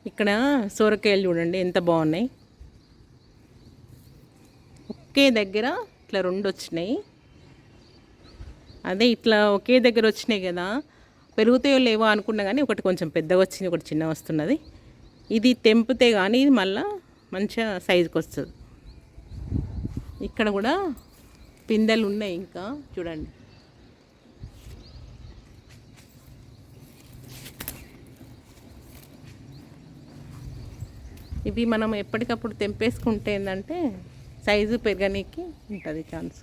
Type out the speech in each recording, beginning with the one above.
ఇక్కడ సొరకాయలు చూడండి ఎంత బాగున్నాయి. ఒకే దగ్గర ఇట్లా 2 వచ్చినాయి. అదే ఇట్లా ఒకే దగ్గర వచ్చినాయి కదా, పెరుగుతాయో లేవో అనుకున్నా కానీ ఒకటి కొంచెం పెద్దగా వచ్చింది, ఒకటి చిన్నగా వస్తున్నది. ఇది తెంపితే కానీ ఇది మళ్ళీ మంచిగా సైజుకి వస్తుంది. ఇక్కడ కూడా పిందెలు ఉన్నాయి ఇంకా చూడండి. ఇవి మనం ఎప్పటికప్పుడు తెంపేసుకుంటే ఏంటంటే సైజు పెరగనీకి ఉంటుంది ఛాన్స్.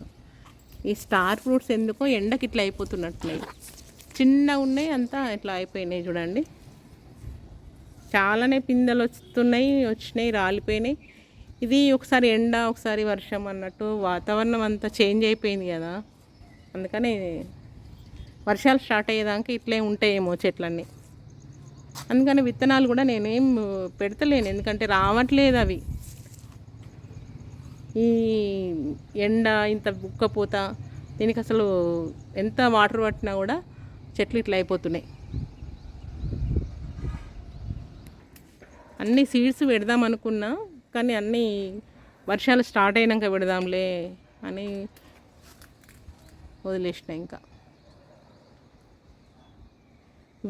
ఈ స్టార్ ఫ్రూట్స్ ఎందుకో ఎండకి ఇట్లా అయిపోతున్నట్టున్నాయి, చిన్నగా ఉన్నాయి, అంతా ఇట్లా అయిపోయినాయి చూడండి. చాలానే పిందెలు వచ్చినాయి రాలిపోయినాయి. ఇది ఒకసారి ఎండ ఒకసారి వర్షం అన్నట్టు వాతావరణం అంతా చేంజ్ అయిపోయింది కదా, అందుకని వర్షాలు స్టార్ట్ అయ్యేదాకా ఇట్లే ఉంటాయేమో చెట్లన్నీ. అందుకని విత్తనాలు కూడా నేనేం పెడతలేను, ఎందుకంటే రావట్లేదు అవి. ఈ ఎండ ఇంత బుక్కపోతా దీనికి అసలు ఎంత వాటర్ పట్టినా కూడా చెట్లు ఇట్లా అయిపోతున్నాయి. అన్ని సీడ్స్ పెడదాం అనుకున్నా కానీ అన్నీ వర్షాలు స్టార్ట్ అయినాక పెడదాంలే అని వదిలేసిన. ఇంకా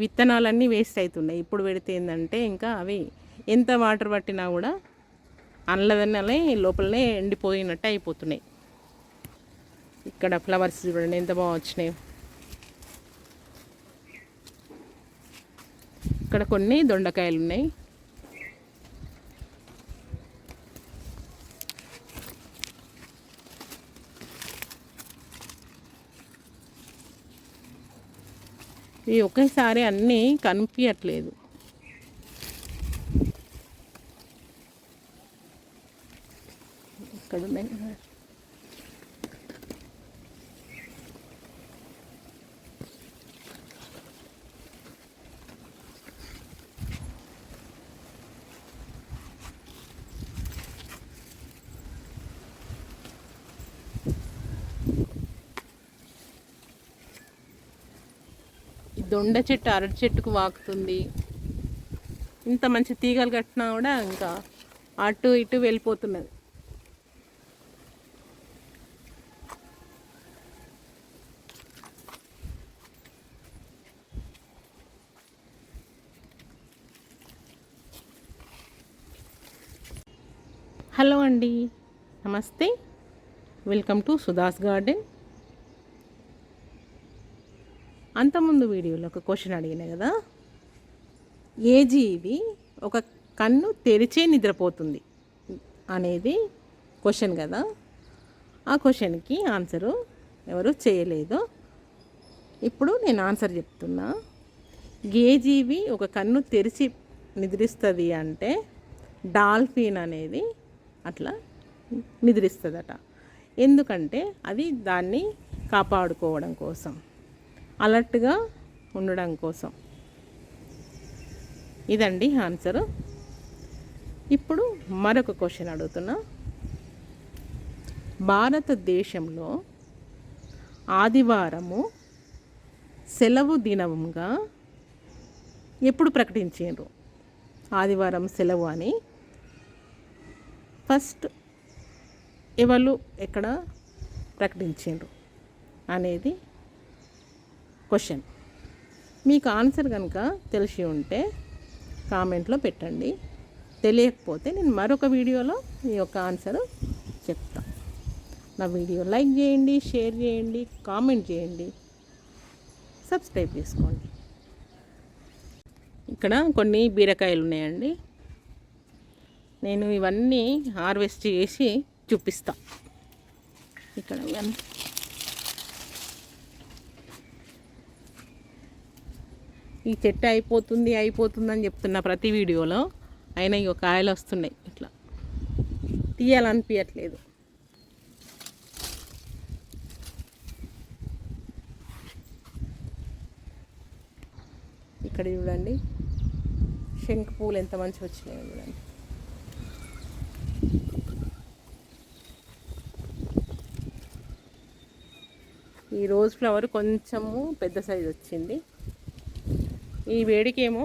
విత్తనాలన్నీ వేస్ట్ అవుతున్నాయి. ఇప్పుడు పెడితే ఏంటంటే ఇంకా అవి ఎంత వాటర్ పట్టినా కూడా అల్లదన్నలే లోపలనే ఎండిపోయినట్టు అయిపోతున్నాయి. ఇక్కడ ఫ్లవర్స్ చూడండి ఎంత బాగా వచ్చినాయి. ఇక్కడ కొన్ని దొండకాయలు ఉన్నాయి. ఇవి ఒకేసారి అన్నీ కనిపించట్లేదు. ఇక్కడ ఉన్నాయి. దొండ చెట్టు అరటి చెట్టుకు వాకుతుంది. ఇంత మంచి తీగలు కట్టినా కూడా ఇంకా అటు ఇటు వెళ్ళిపోతున్నది. హలో అండి, నమస్తే, వెల్కమ్ టు సుధాస్ గార్డెన్. అంతకుముందు వీడియోలో ఒక క్వశ్చన్ అడిగిన కదా, ఏ జీవి ఒక కన్ను తెరిచే నిద్రపోతుంది అనేది క్వశ్చన్ కదా. ఆ క్వశ్చన్కి ఆన్సరు ఎవరు చేయలేదు. ఇప్పుడు నేను ఆన్సర్ చెప్తున్నా. ఏ జీవి ఒక కన్ను తెరిచి నిద్రిస్తుంది అంటే డాల్ఫిన్ అనేది అట్లా నిద్రిస్తుందట. ఎందుకంటే అది దాన్ని కాపాడుకోవడం కోసం, అలర్ట్గా ఉండడం కోసం. ఇదండి ఆన్సరు. ఇప్పుడు మరొక క్వశ్చన్ అడుగుతున్నా. భారతదేశంలో ఆదివారము సెలవు దినంగా ఎప్పుడు ప్రకటించారు? ఆదివారం సెలవు అని ఫస్ట్ ఎవరు ఎక్కడ ప్రకటించారు అనేది క్వశ్చన్. మీకు ఆన్సర్ కనుక తెలిసి ఉంటే కామెంట్లో పెట్టండి. తెలియకపోతే నేను మరొక వీడియోలో ఈ యొక్క ఆన్సర్ చెప్తా. నా వీడియో లైక్ చేయండి, షేర్ చేయండి, కామెంట్ చేయండి, సబ్స్క్రైబ్ చేసుకోండి. ఇక్కడ కొన్ని బీరకాయలు ఉన్నాయండి. నేను ఇవన్నీ హార్వెస్ట్ చేసి చూపిస్తా. ఇక్కడ ఈ చెట్టు అయిపోతుందని చెప్తున్నా ప్రతి వీడియోలో, అయినా ఇక కాయలు వస్తున్నాయి. ఇట్లా తీయాలనిపించట్లేదు. ఇక్కడ చూడండి శంకు పూలు ఎంత మంచిగా వచ్చినాయి చూడండి. ఈ రోజ్ ఫ్లవర్ కొంచెము పెద్ద సైజు వచ్చింది. ఈ వేడికేమో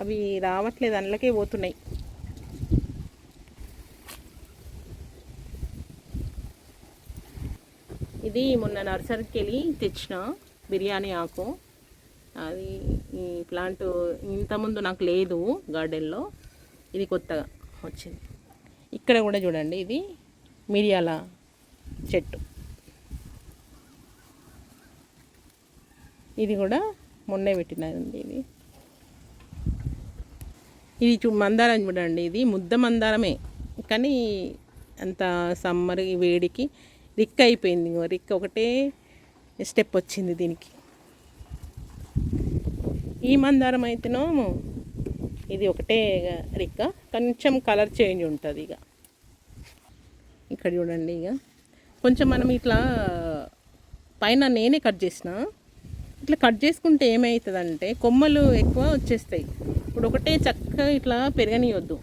అవి రావట్లేదు, అందులోకే పోతున్నాయి. ఇది మొన్న నర్సరీకి వెళ్ళి తెచ్చిన బిర్యానీ ఆకు. అది ఈ ప్లాంట్ ఇంతకుముందు నాకు లేదు గార్డెన్లో, ఇది కొత్తగా వచ్చింది. ఇక్కడ కూడా చూడండి, ఇది మిరియాల చెట్టు. ఇది కూడా మొన్నే పెట్టినది. ఇది మందారం చూడండి, ఇది ముద్ద మందారమే, కానీ అంత సమ్మర్ వేడికి రిక్ అయిపోయింది. రిక్ ఒకటే స్టెప్ వచ్చింది దీనికి. ఈ మందారం అయితేనో ఇది ఒకటే రిక్క, కొంచెం కలర్ చేంజ్ ఉంటుంది. ఇక్కడ చూడండి, కొంచెం మనం ఇట్లా పైన నేనే కట్ చేసిన, ఇట్లా కట్ చేసుకుంటే ఏమవుతుందంటే కొమ్మలు ఎక్కువ వచ్చేస్తాయి. ఇప్పుడు ఒకటే చక్కగా ఇట్లా పెరగనియొద్దు.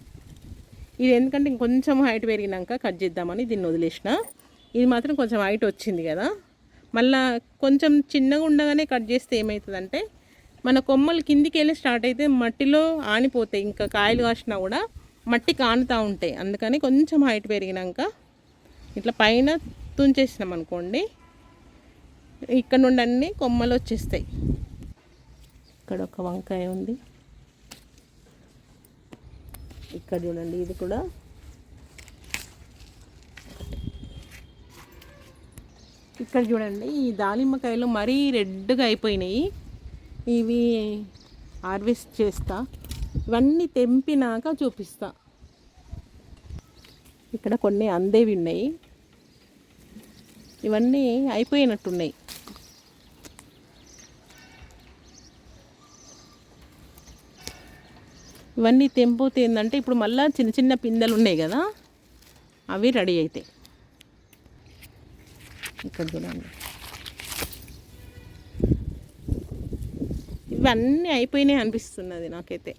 ఇది ఎందుకంటే ఇంకొంచెం హైట్ పెరిగినాక కట్ చేద్దామని దీన్ని వదిలేసిన. ఇది మాత్రం కొంచెం హైట్ వచ్చింది కదా, మళ్ళీ కొంచెం చిన్నగా ఉండగానే కట్ చేస్తే ఏమవుతుందంటే మన కొమ్మలు కిందికి వెళ్ళి స్టార్ట్ అయితే మట్టిలో ఆనిపోతాయి. ఇంకా కాయలు కాసినా కూడా మట్టి కానుతూ ఉంటాయి. అందుకని కొంచెం హైట్ పెరిగినాక ఇట్లా పైన తుంచేసినాం అనుకోండి, ఇక్కడ నుండి అన్ని కొమ్మలు వచ్చేస్తాయి. ఇక్కడ ఒక వంకాయ ఉంది. ఇక్కడ చూడండి, ఇది కూడా. ఇక్కడ చూడండి, ఈ దానిమ్మకాయలు మరీ రెడ్గా అయిపోయినాయి. ఇవి హార్వెస్ట్ చేస్తా, ఇవన్నీ తెంపినాక చూపిస్తా. ఇక్కడ కొన్ని అందేవి ఉన్నాయి, ఇవన్నీ అయిపోయినట్టున్నాయి. ఇవన్నీ తెంపితే ఏంటంటే ఇప్పుడు మళ్ళీ చిన్న చిన్న పిందెలు ఉన్నాయి కదా, అవి రెడీ అవుతాయి. ఇక్కడ చూడండి, ఇవన్నీ అయిపోయినాయి అనిపిస్తున్నది నాకైతే.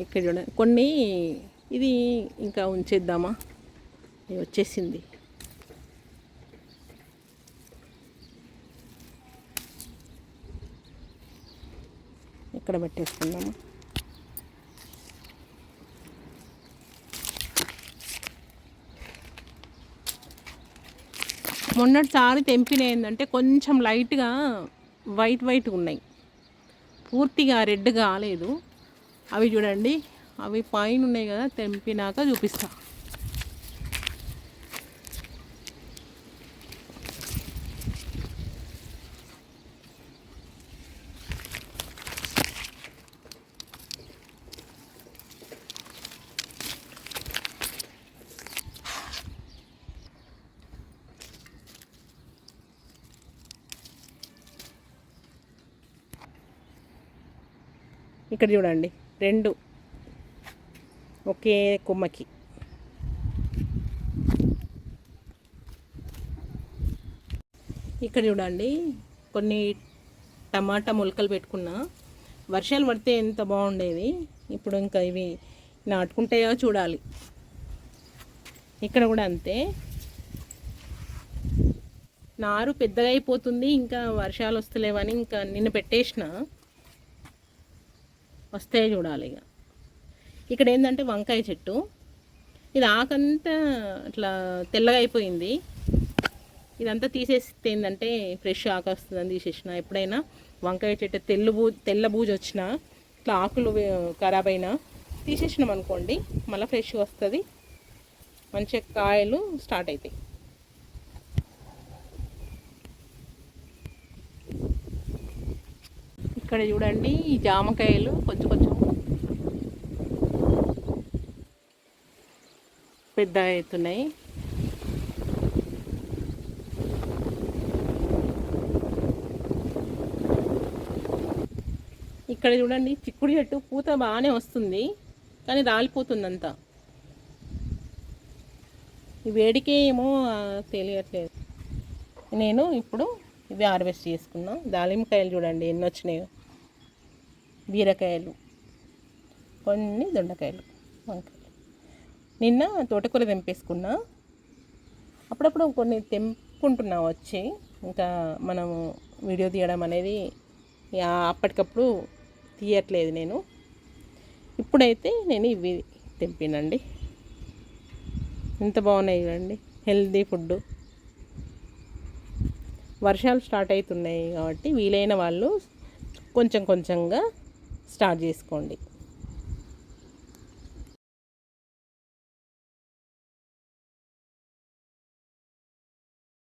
ఇక్కడ చూడండి కొన్ని, ఇది ఇంకా ఉంచేద్దామా, ఇది వచ్చేసింది. ఇక్కడ పెట్టేసుకుందాము. మొన్నటిసారి తెంపిన ఏంటంటే కొంచెం లైట్గా వైట్ ఉన్నాయి, పూర్తిగా రెడ్ కాలేదు. అవి చూడండి, అవి పైన ఉన్నాయి కదా, తెంపినాక చూపిస్తా. ఇక్కడ చూడండి, రెండు ఒకే కొమ్మకి. ఇక్కడ చూడండి, కొన్ని టమాటా మొలకలు పెట్టుకున్నా. వర్షాలు పడితే ఎంత బాగుండేది. ఇప్పుడు ఇంకా ఇవి నాటుకుంటాయో చూడాలి. ఇక్కడ కూడా అంతే, నారు పెద్దగా అయిపోతుంది. ఇంకా వర్షాలు వస్తలేవని ఇంకా నిన్న పెట్టేసిన, వస్తే చూడాలి. ఇక్కడ ఏంటంటే వంకాయ చెట్టు, ఇది ఆకంతా అట్లా తెల్లగా అయిపోయింది. ఇదంతా తీసేస్తే ఏంటంటే ఫ్రెష్ ఆకు వస్తుందని తీసేసిన. ఎప్పుడైనా వంకాయ చెట్టు తెల్ల బూజు వచ్చినా, ఇట్లా ఆకులు ఖరాబ్ అయినా తీసేసినాం అనుకోండి, మళ్ళీ ఫ్రెష్గా వస్తుంది, మంచిగా కాయలు స్టార్ట్ అవుతాయి. ఇక్కడ చూడండి, ఈ జామకాయలు కొంచెం పెద్ద అవుతున్నాయి. ఇక్కడ చూడండి, చిక్కుడు చెట్టు పూత బాగానే వస్తుంది, కానీ రాలిపోతుంది అంతా. ఈ వేడికే ఏమో తెలియట్లేదు. నేను ఇప్పుడు ఇవి హార్వెస్ట్ చేసుకున్నా. దానిమ్మకాయలు చూడండి ఎన్ని వచ్చినాయో, బీరకాయలు, కొన్ని దొండకాయలు, వంకాయలు. నిన్న తోటకూర తెంపేసుకున్నా. అప్పుడప్పుడు కొన్ని తెంపుకుంటున్నా వచ్చి, ఇంకా మనము వీడియో తీయడం అనేది అప్పటికప్పుడు తీయట్లేదు నేను. ఇప్పుడైతే నేను ఇవి తెంపినండి. ఎంత బాగున్నాయి చూడండి, హెల్దీ ఫుడ్. వర్షాలు స్టార్ట్ అవుతున్నాయి కాబట్టి వీలైన వాళ్ళు కొంచెం కొంచెంగా స్టార్ట్ చేసుకోండి.